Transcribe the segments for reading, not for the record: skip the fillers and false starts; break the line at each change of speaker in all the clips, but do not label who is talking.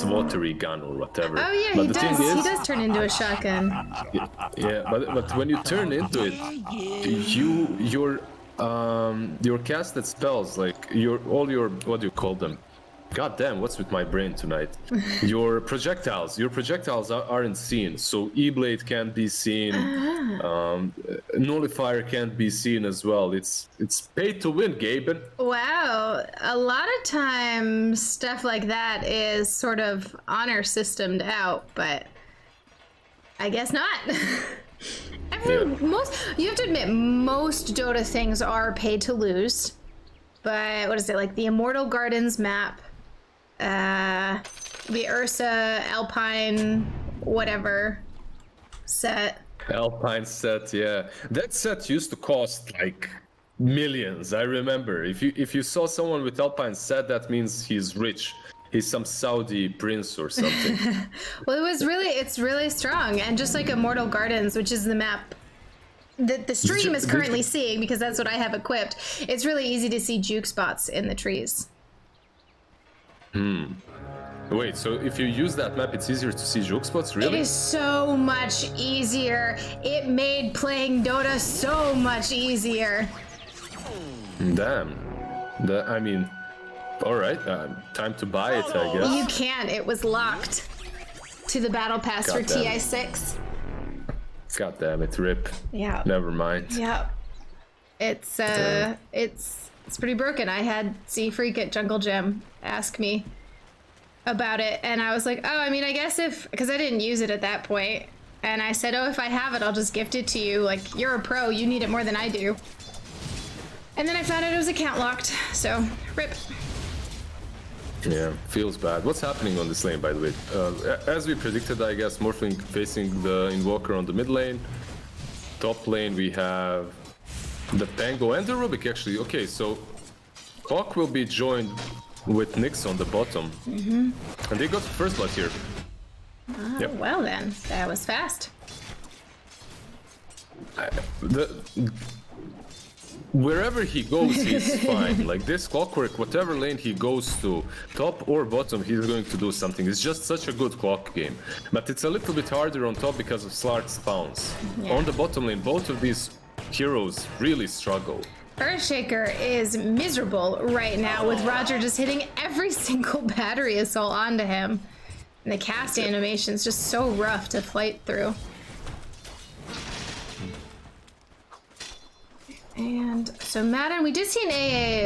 watery gun or whatever.
Oh yeah,
but
he does. He does turn into a shotgun.
Yeah, but when you turn into it, your casted spells, like all your what do you call them? God damn, what's with my brain tonight? Your projectiles aren't seen. So E-Blade can't be seen. Nullifier can't be seen as well. It's paid to win, Gaben.
Wow, a lot of times stuff like that is sort of honor systemed out, but I guess not. You have to admit, most Dota things are paid to lose. But what is it, like the Immortal Gardens map? The Ursa Alpine whatever set.
Alpine set, yeah. That set used to cost like millions. I remember. If you saw someone with Alpine set, that means he's rich. He's some Saudi prince or something.
Well, it's really strong, and just like Immortal Gardens, which is the map that the stream is currently seeing, because that's what I have equipped. It's really easy to see juke spots in the trees.
Wait, so if you use that map, it's easier to see juke spots? Really?
It is so much easier. It made playing Dota so much easier.
Damn. I mean, all right. Time to buy it, I guess.
You can't. It was locked to the battle pass for TI6.
God damn it, rip.
Yeah.
Never mind.
Yeah. It's pretty broken. I had C Freak at Jungle Gym ask me about it, and I was like, oh, I mean, I guess because I didn't use it at that point, and I said, oh, if I have it, I'll just gift it to you. Like, you're a pro, you need it more than I do. And then I found out it was account locked, so rip.
Yeah, feels bad. What's happening on this lane, by the way? As we predicted, I guess, Morphling facing the Invoker on the mid lane. Top lane, we have the Pango and the Rubik, actually. Okay, so Hawk will be joined with Nyx on the bottom. And they got first blood here.
Yep. Well then, that was fast.
Wherever he goes, he's fine. Like this Clockwork, whatever lane he goes to, top or bottom, he's going to do something. It's just such a good clock game. But it's a little bit harder on top because of Slark's spawns. Yeah. On the bottom lane, both of these heroes really struggle.
Earthshaker is miserable right now with Roger just hitting every single battery assault onto him. And the cast animation is just so rough to fight through. And so Madden, we did see an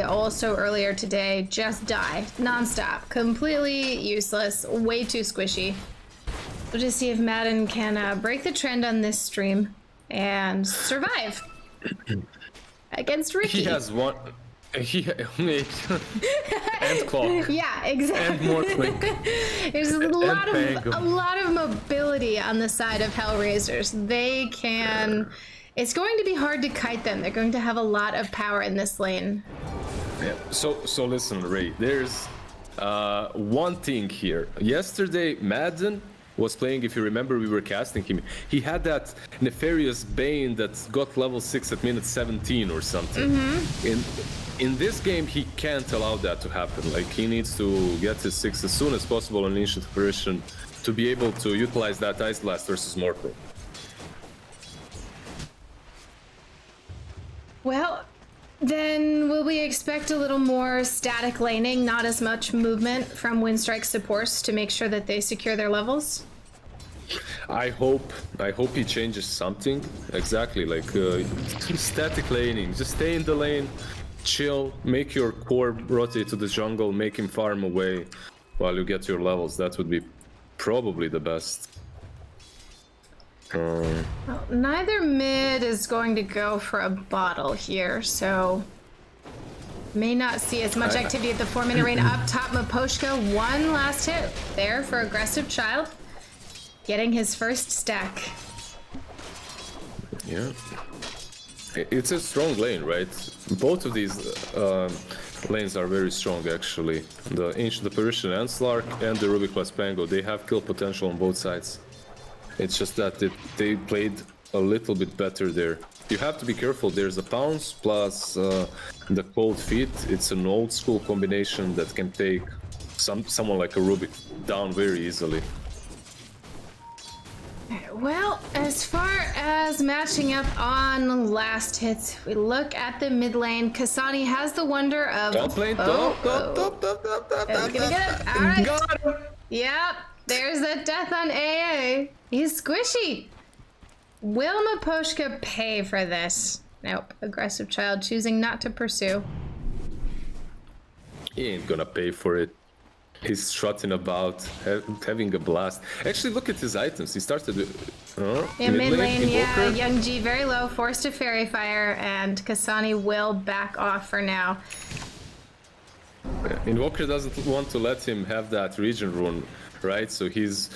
AA also earlier today just die non-stop, completely useless, way too squishy. We'll just see if Madden can break the trend on this stream and survive against Ricky.
He has one. And clock.
Yeah, exactly.
And Morphling.
There's a lot of mobility on the side of HellRaisers. They can. It's going to be hard to kite them. They're going to have a lot of power in this lane.
Yeah. So listen, Ray. There's one thing here. Yesterday, Madden was playing. If you remember, we were casting him. He had that nefarious Bane that got level 6 at minute 17 or something. In this game, he can't allow that to happen. Like, he needs to get his 6 as soon as possible on Ancient Apparition to be able to utilize that Ice Blast versus Mortal.
Well, then will we expect a little more static laning, not as much movement from Winstrike supports to make sure that they secure their levels?
I hope he changes something. Exactly, like static laning. Just stay in the lane, chill, make your core rotate to the jungle, make him farm away while you get your levels. That would be probably the best.
Well, neither mid is going to go for a bottle here, so may not see as much activity at the 4-minute range. Up top, Maposhka, one last hit there for Aggressive Child, getting his first stack.
Yeah, it's a strong lane, right? Both of these lanes are very strong, actually. The Ancient Apparition and Slark and the Rubik plus Pango, they have kill potential on both sides. It's just that they played a little bit better there. You have to be careful. There's a Pounce plus the Cold Feet. It's an old school combination that can take someone like a Rubik down very easily.
Well, as far as matching up on last hits, we look at the mid lane. Kasani has the wonder of.
Top lane, top.
Gonna get it. All right.
Got him.
Yep. There's that death on AA. He's squishy. Will Maposhka pay for this? Nope. Aggressive child choosing not to pursue.
He ain't gonna pay for it. He's strutting about, having a blast. Actually, look at his items. He started with
mid lane, yeah. Young G very low, forced to Fairy Fire, and Kasani will back off for now.
Invoker doesn't want to let him have that region rune, right? So he's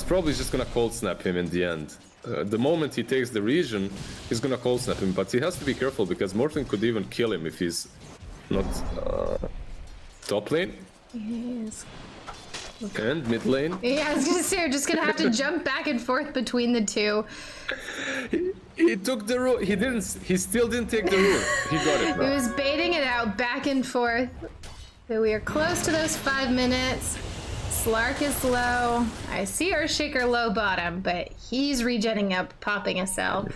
probably just gonna cold snap him in the end. The moment he takes the region, he's gonna cold snap him, but he has to be careful because Morphin could even kill him if he's not top lane.
Yes.
And mid lane.
Yeah, I was gonna say, we're just gonna have to jump back and forth between the two.
He took the rune. He still didn't take the rune. He got it now.
He was baiting it out back and forth. So we are close to those 5 minutes. Slark is low. I see Earthshaker low bottom, but he's regenning up, popping a self.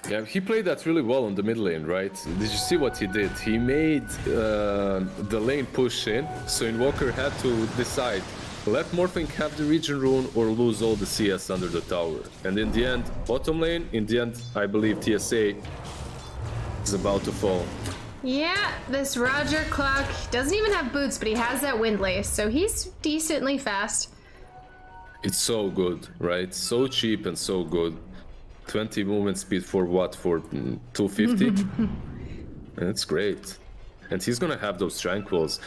Yeah, he played that really well on the mid lane, right? Did you see what he did? He made the lane push in, so Invoker had to decide, let Morphing have the region rune or lose all the CS under the tower. And in the end, bottom lane, in the end, I believe TSA is about to fall.
Yeah, this Roger clock doesn't even have boots, but he has that windlace, so he's decently fast.
It's so good, right? So cheap and so good. 20 movement speed for what? For 250? That's great. And he's gonna have those tranquils.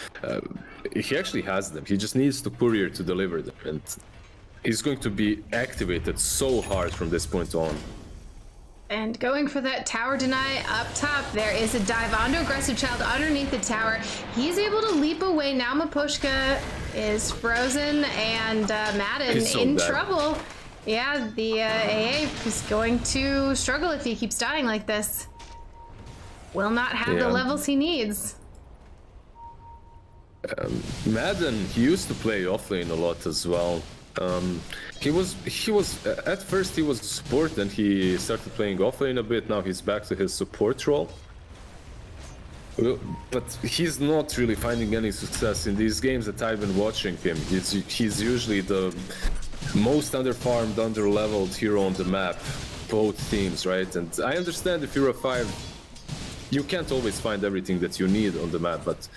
He actually has them. He just needs the courier to deliver them. And he's going to be activated so hard from this point on.
And going for that tower deny up top, there is a dive onto Aggressive Child underneath the tower. He's able to leap away. Now Maposhka is frozen and Madden
so
in
bad.
trouble. Yeah, the AA is going to struggle if he keeps dying like this. Will not have the levels he needs.
Madden, he used to play offlane a lot as well. He was at first he was support, then he started playing offlane a bit. Now he's back to his support role. But he's not really finding any success in these games that I've been watching him. He's usually the most underfarmed, underleveled hero on the map, both teams, right? And I understand if you're a 5, you can't always find everything that you need on the map, but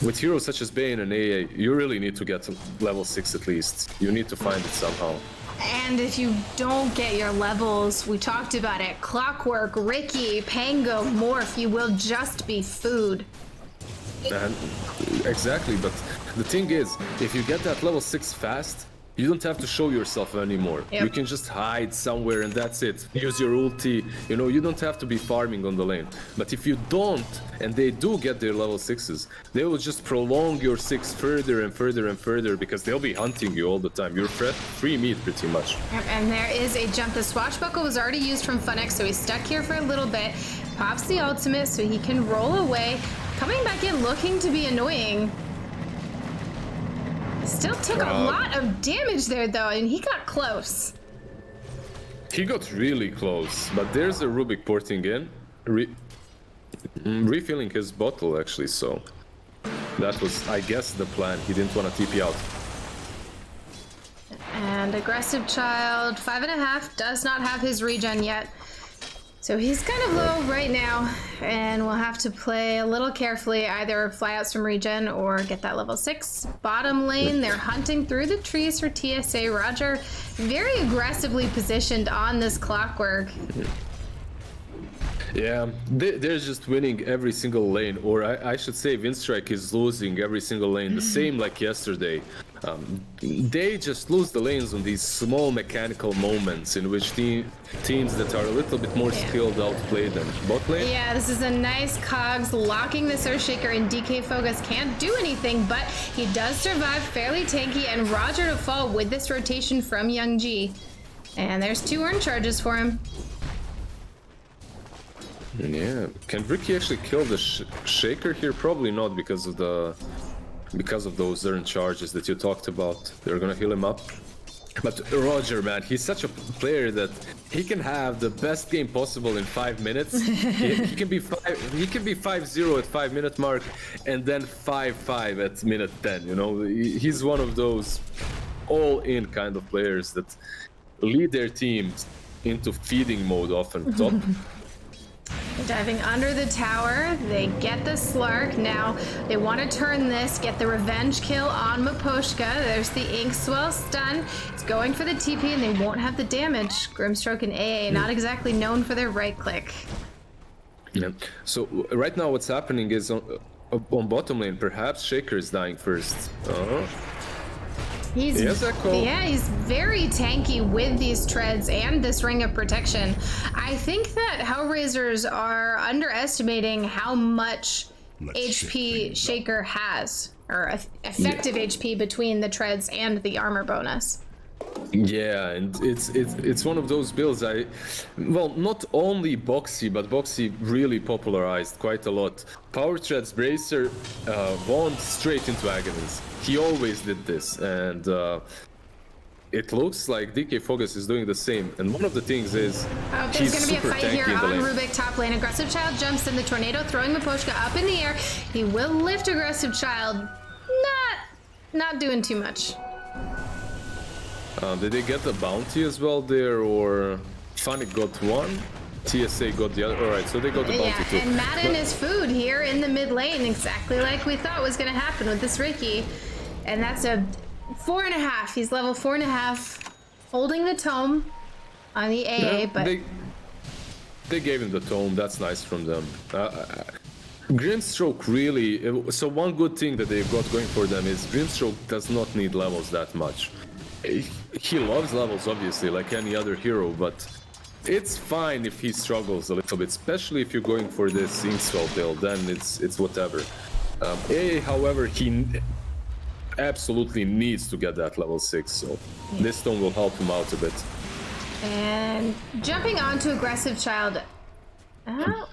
with heroes such as Bane and AA, you really need to get to level 6 at least. You need to find it somehow.
And if you don't get your levels, we talked about it, Clockwork, Ricky, Pango, Morph, you will just be food.
And exactly, but the thing is, if you get that level 6 fast, you don't have to show yourself anymore.
Yep.
You can just hide somewhere and that's it. Use your ulti. You know, you don't have to be farming on the lane. But if you don't, and they do get their level 6s, they will just prolong your 6 further and further and further because they'll be hunting you all the time. You're free meat pretty much.
And there is a jump. The Swashbuckle was already used from Funnex, so he's stuck here for a little bit. Pops the ultimate so he can roll away. Coming back in looking to be annoying. Still took a lot of damage there, though, and he got close.
He got really close, but there's a Rubik porting in, refilling his bottle, actually, so that was, I guess, the plan. He didn't want to TP out.
And Aggressive Child, 5.5, does not have his regen yet. So he's kind of low right now, and we'll have to play a little carefully, either fly out some regen or get that level 6. Bottom lane, they're hunting through the trees for TSA. Roger very aggressively positioned on this Clockwork.
Yeah, they're just winning every single lane, or I should say Winstrike is losing every single lane, the same like yesterday. They just lose the lanes on these small mechanical moments in which teams that are a little bit more skilled outplay them. Bot lane?
Yeah, this is a nice cogs locking this Earthshaker, and DK Focus can't do anything, but he does survive fairly tanky, and Roger to fall with this rotation from Young G. And there's 2 urn charges for him.
Yeah, can Ricky actually kill the Shaker here? Probably not because of those Zern charges that you talked about. They're gonna heal him up. But Roger, man, he's such a player that he can have the best game possible in 5 minutes. he can be 5-0 at 5-minute mark, and then 5-5 at minute 10. You know, he's one of those all-in kind of players that lead their teams into feeding mode often. Top.
Diving under the tower, they get the Slark. Now they want to turn this, get the revenge kill on Miposhka. There's the Inkswell stun. It's going for the TP and they won't have the damage. Grimstroke and AA, not exactly known for their right click.
Yeah. So right now what's happening is on bottom lane, perhaps Shaker is dying first.
He's very tanky with these treads and this ring of protection. I think that HellRaisers are underestimating how much HP Shaker has, or effective HP between the treads and the armor bonus.
Yeah, and it's one of those builds not only Boxy, but Boxy really popularized quite a lot. Power Treads Bracer wand straight into agonies. He always did this, and it looks like DK Focus is doing the same. And one of the things is
there's going to be a fight here on Rubik top lane. Aggressive Child jumps in the tornado, throwing Miposhka up in the air. He will lift Aggressive Child. Not doing too much.
Did they get the bounty as well there, or Funny got one? TSA got the other. Alright, so they got the bounty too.
And Madden is food here in the mid lane, exactly like we thought was going to happen with this Ricky. And that's a 4.5. He's level 4.5, holding the tome on the AA, but...
They gave him the tome, that's nice from them. Grimstroke really... So one good thing that they've got going for them is Grimstroke does not need levels that much. He loves levels, obviously, like any other hero, but it's fine if he struggles a little bit, especially if you're going for this Inkswell build, then it's whatever. However, he absolutely needs to get that level 6, so this stone will help him out a bit.
And jumping onto Aggressive Child.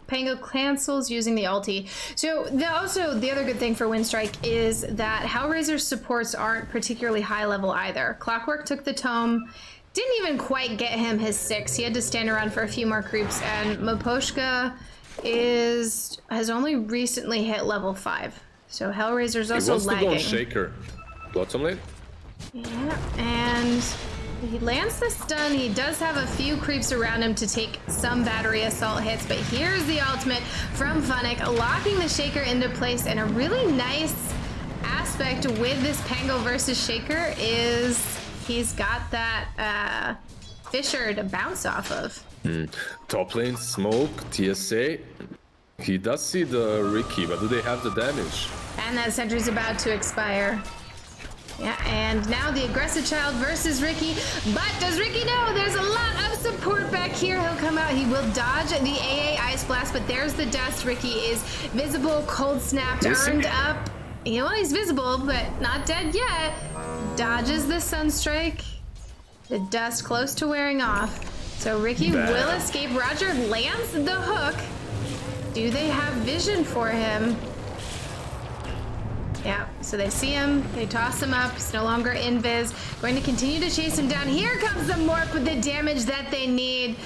Pango cancels using the ulti. So the other good thing for Winstrike is that HellRaisers supports aren't particularly high level either. Clockwork took the tome, didn't even quite get him his 6. He had to stand around for a few more creeps, and Miposhka has only recently hit level 5. So HellRaisers also lagging.
He wants to go on Shaker. Bottom lane?
Yeah, and he lands the stun. He does have a few creeps around him to take some battery assault hits, but here's the ultimate from Funnick, locking the Shaker into place. And a really nice aspect with this Pango versus Shaker is he's got that Fisher to bounce off of.
Top lane, smoke, TSA. He does see the Ricky, but do they have the damage?
And that sentry's about to expire. Yeah, and now the Aggressive Child versus Ricky. But does Ricky know there's a lot of support back here? He'll come out. He will dodge the AA Ice Blast, but there's the dust. Ricky is visible, cold snapped, earned up. He's visible, but not dead yet. Dodges the Sunstrike. The dust close to wearing off. So Ricky will escape. Roger lands the hook. Do they have vision for him? Yeah, so they see him, they toss him up, he's no longer invis. Going to continue to chase him down. Here comes the Morph with the damage that they need.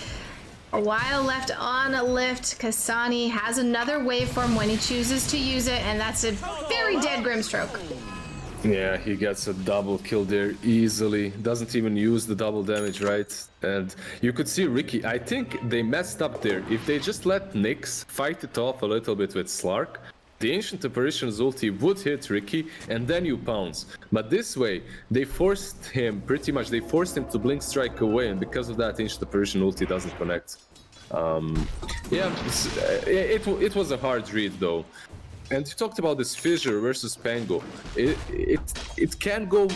A while left on a lift. Kasani has another waveform when he chooses to use it, and that's a very dead Grimstroke.
Yeah, he gets a double kill there easily. Doesn't even use the double damage, right? And you could see Ricky, I think they messed up there. If they just let Nyx fight it off a little bit with Slark, the Ancient Apparition's ulti would hit Ricky, and then you pounce. But this way, they forced him to Blink Strike away, and because of that, Ancient Apparition ulti doesn't connect. It was a hard read, though. And you talked about this Fissure versus Pango. It can go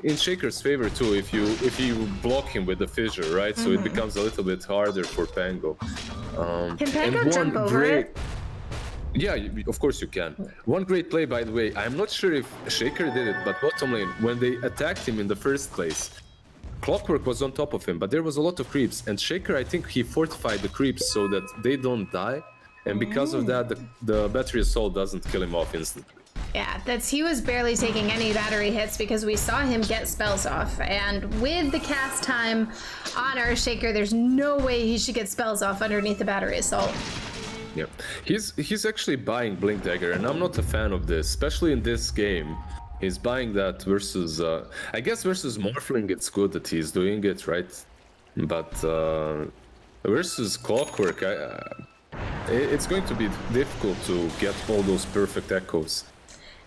in Shaker's favor too if you block him with the Fissure, right? So it becomes a little bit harder for Pango.
Can Pango jump over it?
Yeah, of course you can. One great play, by the way. I'm not sure if Shaker did it, but bottom lane, when they attacked him in the first place, Clockwork was on top of him, but there was a lot of creeps. And Shaker, I think he fortified the creeps so that they don't die. And because of that, the battery assault doesn't kill him off instantly.
Yeah, he was barely taking any battery hits because we saw him get spells off. And with the cast time on our Shaker, there's no way he should get spells off underneath the battery assault.
Yeah, he's actually buying Blink Dagger, and I'm not a fan of this, especially in this game. He's buying that versus, I guess versus Morphling, it's good that he's doing it, right? But versus Clockwork, it's going to be difficult to get all those perfect echoes.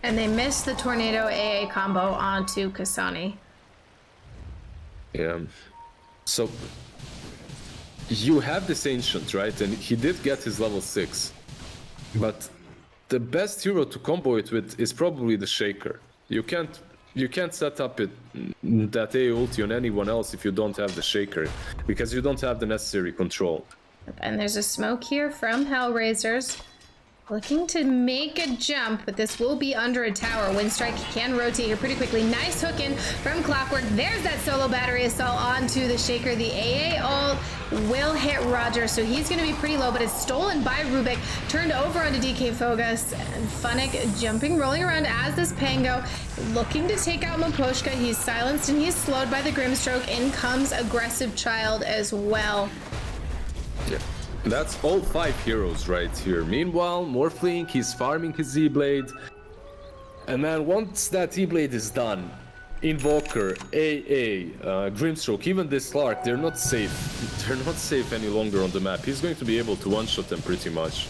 And they missed the Tornado AA combo onto Kasani.
Yeah. So you have this Ancient, right? And he did get his level 6. But the best hero to combo it with is probably the Shaker. You can't set up that A ulti on anyone else if you don't have the Shaker, because you don't have the necessary control.
And there's a smoke here from HellRaisers. Looking to make a jump, but this will be under a tower. Winstrike can rotate here pretty quickly. Nice hook in from Clockwork. There's that solo battery assault onto the Shaker. The AA ult will hit Roger, so he's going to be pretty low, but it's stolen by Rubik. Turned over onto DK Fogus. And Funnick jumping, rolling around as this Pango. Looking to take out Maposhka. He's silenced and he's slowed by the Grimstroke. In comes Aggressive Child as well.
Yeah. That's all 5 heroes right here. Meanwhile, Morphling, he's farming his Z-Blade. And then once that Z-Blade is done, Invoker, AA, Grimstroke, even this Slark, they're not safe. They're not safe any longer on the map. He's going to be able to one-shot them pretty much.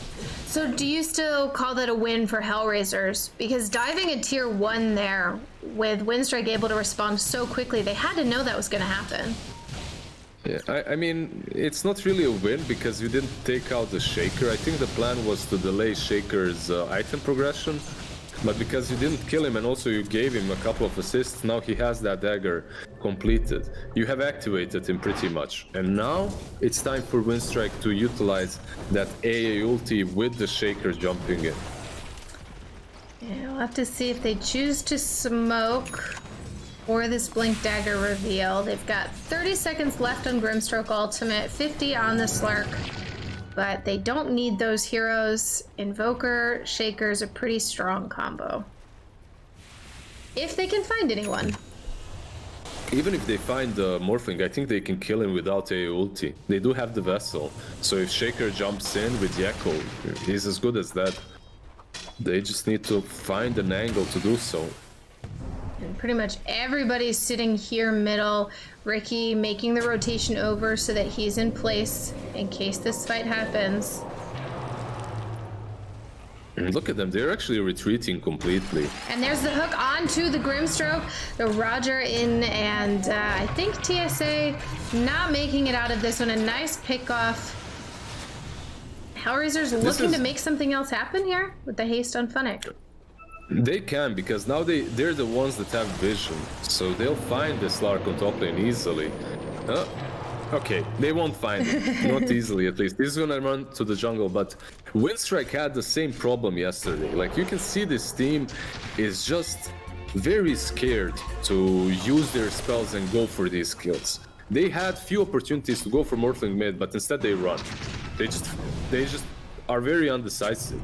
So do you still call that a win for HellRaisers? Because diving a tier 1 there, with Winstrike able to respond so quickly, they had to know that was going to happen.
Yeah, I mean, it's not really a win because you didn't take out the Shaker. I think the plan was to delay Shaker's item progression, but because you didn't kill him and also you gave him a couple of assists, now he has that dagger completed. You have activated him pretty much. And now it's time for Winstrike to utilize that AA ulti with the Shaker jumping in.
Yeah, we'll have to see if they choose to smoke or this Blink Dagger reveal. They've got 30 seconds left on Grimstroke Ultimate, 50 on the Slark, but they don't need those heroes. Invoker, Shaker's a pretty strong combo. If they can find anyone.
Even if they find Morphling, I think they can kill him without a ulti. They do have the Vessel, so if Shaker jumps in with the Echo, he's as good as that. They just need to find an angle to do so.
And pretty much everybody's sitting here middle. Ricky making the rotation over so that he's in place in case this fight happens.
And look at them, they're actually retreating completely.
And there's the hook onto the Grimstroke. The Roger in, and I think TSA not making it out of this one. A nice pick off. HellRaisers looking to make something else happen here with the haste on Funnick.
They can, because now they're the ones that have vision, so they'll find the Slark on top lane easily. Okay, they won't find it, not easily at least. He's gonna run to the jungle, but Winstrike had the same problem yesterday. Like, you can see this team is just very scared to use their spells and go for these kills. They had few opportunities to go for Morphling mid, but instead they run. They just are very undecisive.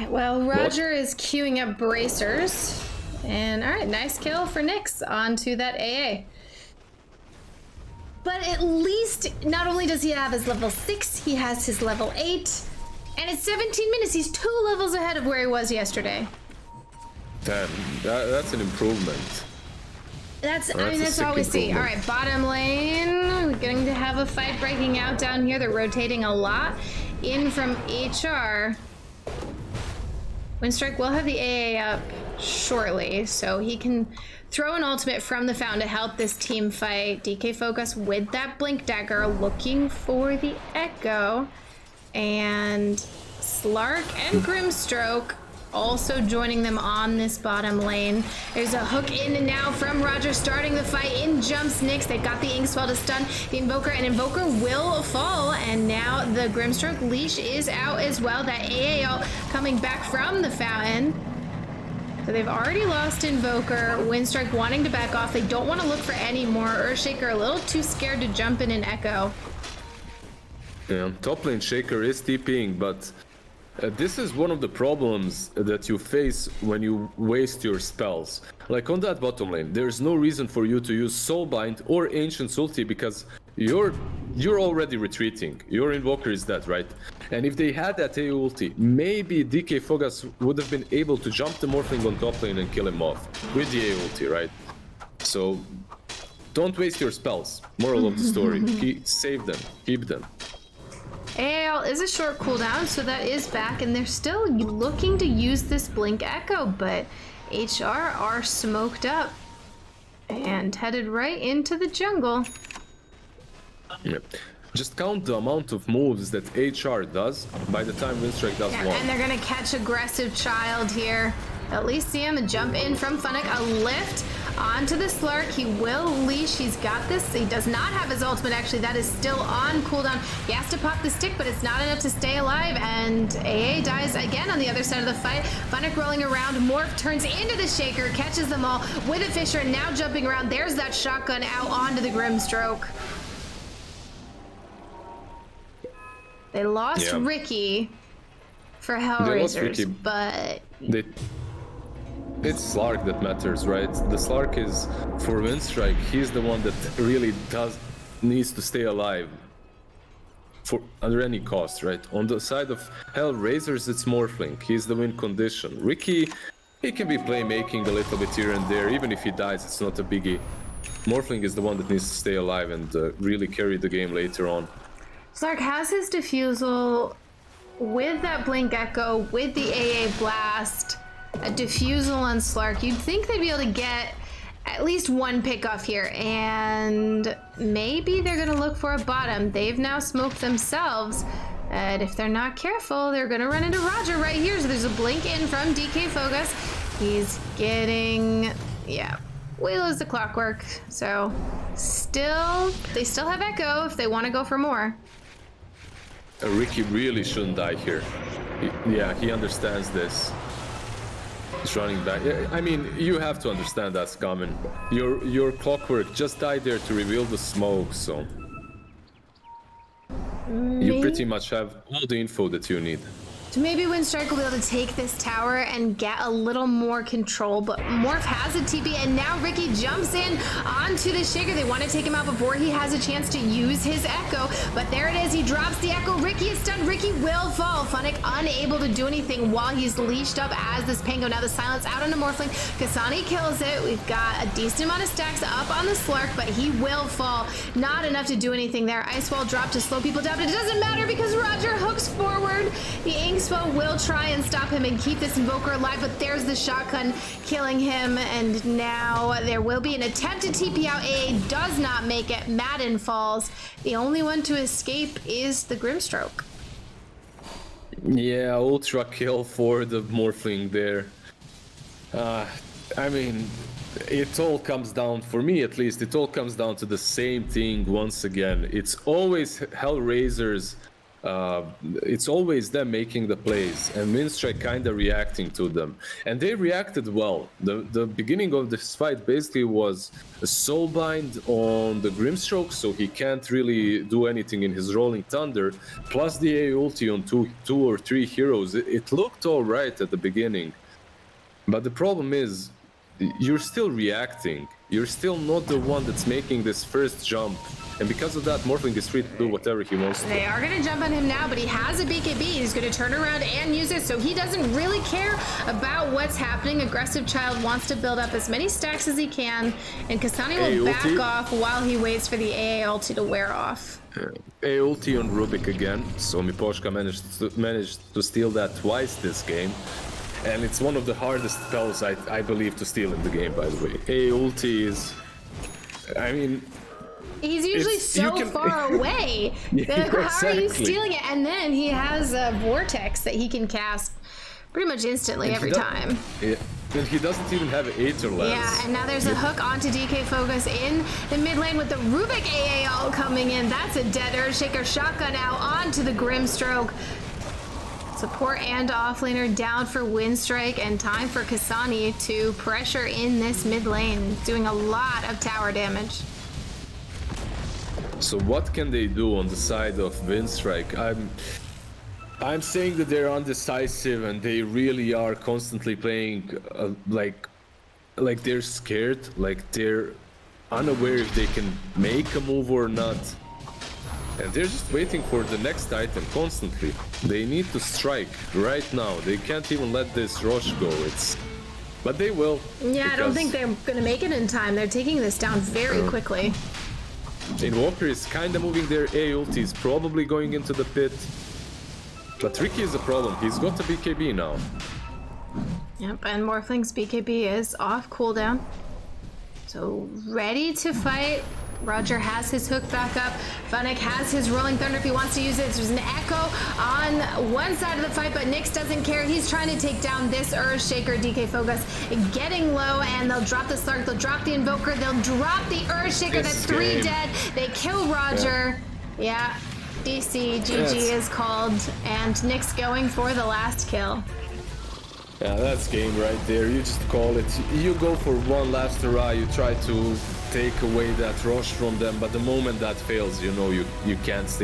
Well, Roger is queuing up bracers. And all right, nice kill for Nyx onto that AA. But at least, not only does he have his level 6, he has his level 8. And it's 17 minutes. He's 2 levels ahead of where he was yesterday.
Damn, that's an improvement.
That's all we see. All right, bottom lane. We're going to have a fight breaking out down here. They're rotating a lot in from HR. Winstrike will have the AA up shortly, so he can throw an ultimate from the Fountain to help this team fight. DK Focus with that Blink Dagger, looking for the Echo. And Slark and Grimstroke also joining them on this bottom lane. There's a hook in and now from Roger, starting the fight. In jumps Nyx. They've got the Inkspell to stun the Invoker, and Invoker will fall. And now the Grimstroke leash is out as well. That AA ult coming back from the Fountain. So they've already lost Invoker. Winstrike wanting to back off. They don't want to look for any more. Earthshaker a little too scared to jump in an Echo.
Yeah, top lane Shaker is TPing, but this is one of the problems that you face when you waste your spells. Like on that bottom lane, there's no reason for you to use Soulbind or Ancient ulti because you're already retreating. Your Invoker is dead, right? And if they had that A ulti, maybe DK Fogas would have been able to jump the Morphling on top lane and kill him off with the A ulti, right? So don't waste your spells. Moral of the story. Save them. Keep them.
AL is a short cooldown, so that is back, and they're still looking to use this Blink Echo, but HR are smoked up and headed right into the jungle.
Yeah. Just count the amount of moves that HR does by the time Winstrike does one.
And they're gonna catch Aggressive Child here. At least see him jump in from Funnick. A lift onto the Slark. He will leash. He's got this. He does not have his ultimate, actually. That is still on cooldown. He has to pop the stick, but it's not enough to stay alive. And AA dies again on the other side of the fight. Funnick rolling around. Morph turns into the Shaker, catches them all with a Fisher, and now jumping around. There's that shotgun out onto the Grimstroke. They lost Ricky for HellRaisers, but... It's
Slark that matters, right? The Slark is, for Winstrike, he's the one that really needs to stay alive under any cost, right? On the side of HellRaisers, it's Morphling. He's the win condition. Ricky, he can be playmaking a little bit here and there. Even if he dies, it's not a biggie. Morphling is the one that needs to stay alive and really carry the game later on.
Slark has his Diffusal with that Blink Echo, with the AA Blast. A Diffusal on Slark. You'd think they'd be able to get at least one pick off here, and maybe they're gonna look for a bottom. They've now smoked themselves, and if they're not careful, they're gonna run into Roger right here. So there's a blink in from DK Fogus. He's getting, we lose the clockwork. So they still have Echo if they want to go for more.
Ricky really shouldn't die here. He understands this. He's running back. I mean, you have to understand that's common. Your clockwork just died there to reveal the smoke, so... You pretty much have all the info that you need.
So maybe Winstrike will be able to take this tower and get a little more control, but Morph has a TP, and now Ricky jumps in onto the Shaker. They want to take him out before he has a chance to use his Echo, but there it is. He drops the Echo. Ricky is stunned. Ricky will fall. Funnick unable to do anything while he's leashed up as this Pango. Now the silence out onto Morphling. Kasani kills it. We've got a decent amount of stacks up on the Slark, but he will fall. Not enough to do anything there. Ice Wall drop to slow people down, but it doesn't matter because Roger hooks forward. The Ink Spell will try and stop him and keep this Invoker alive, but there's the shotgun killing him, and now there will be an attempt to TP out. AA does not make it. Madden falls. The only one to escape is the Grimstroke.
Yeah, ultra kill for the Morphling there. I mean, it all comes down, for me at least, it all comes down to the same thing once again. It's always HellRaisers. It's always them making the plays and Winstrike kind of reacting to them, and they reacted well. The beginning of this fight basically was a Soulbind on the Grimstroke, so he can't really do anything in his Rolling Thunder, plus the A ulti on two or three heroes. It looked all right at the beginning, but the problem is you're still reacting. You're still not the one that's making this first jump. And because of that, Morphling is free to do whatever he wants to.
They are going to jump on him now, but he has a BKB. He's going to turn around and use it, so he doesn't really care about what's happening. Aggressive Child wants to build up as many stacks as he can, and Kasani will back off while he waits for the AA ulti to wear off.
A ulti on Rubik again, so Miposhka managed to steal that twice this game. And it's one of the hardest spells, I believe, to steal in the game, by the way. A ulti is... I mean...
He's usually far away. How are you stealing it? And then he has a Vortex that he can cast pretty much instantly every time.
Yeah. And he doesn't even have Aether Lance.
Yeah, and now there's a hook onto DK Fogus in the mid lane with the Rubik AA ult coming in. That's a dead Earthshaker. Shotgun out onto the Grimstroke. Support and offlaner down for Winstrike, and time for Kasani to pressure in this mid lane, doing a lot of tower damage.
So what can they do on the side of Winstrike? I'm saying that they're undecisive and they really are constantly playing like they're scared, like they're unaware if they can make a move or not. And they're just waiting for the next item constantly. They need to strike right now. They can't even let this rush go. But they will.
Yeah, I don't think they're gonna make it in time. They're taking this down very quickly.
Invoker is kinda moving their A ult. He's probably going into the pit. But Ricky is a problem. He's got a BKB now.
Yep, and Morphling's BKB is off cooldown. So ready to fight. Roger has his hook back up. Funnick has his Rolling Thunder if he wants to use it. There's an Echo on one side of the fight, but Nyx doesn't care. He's trying to take down this Earthshaker. DK Focus getting low, and they'll drop the Slark, they'll drop the Invoker, they'll drop the Earthshaker. That's 3 dead. They kill Roger. Yeah, DC, GG is called, and Nyx going for the last kill.
Yeah, that's game right there. You just call it. You go for one last hurrah. You try to take away that rush from them, but the moment that fails, you know you can't stay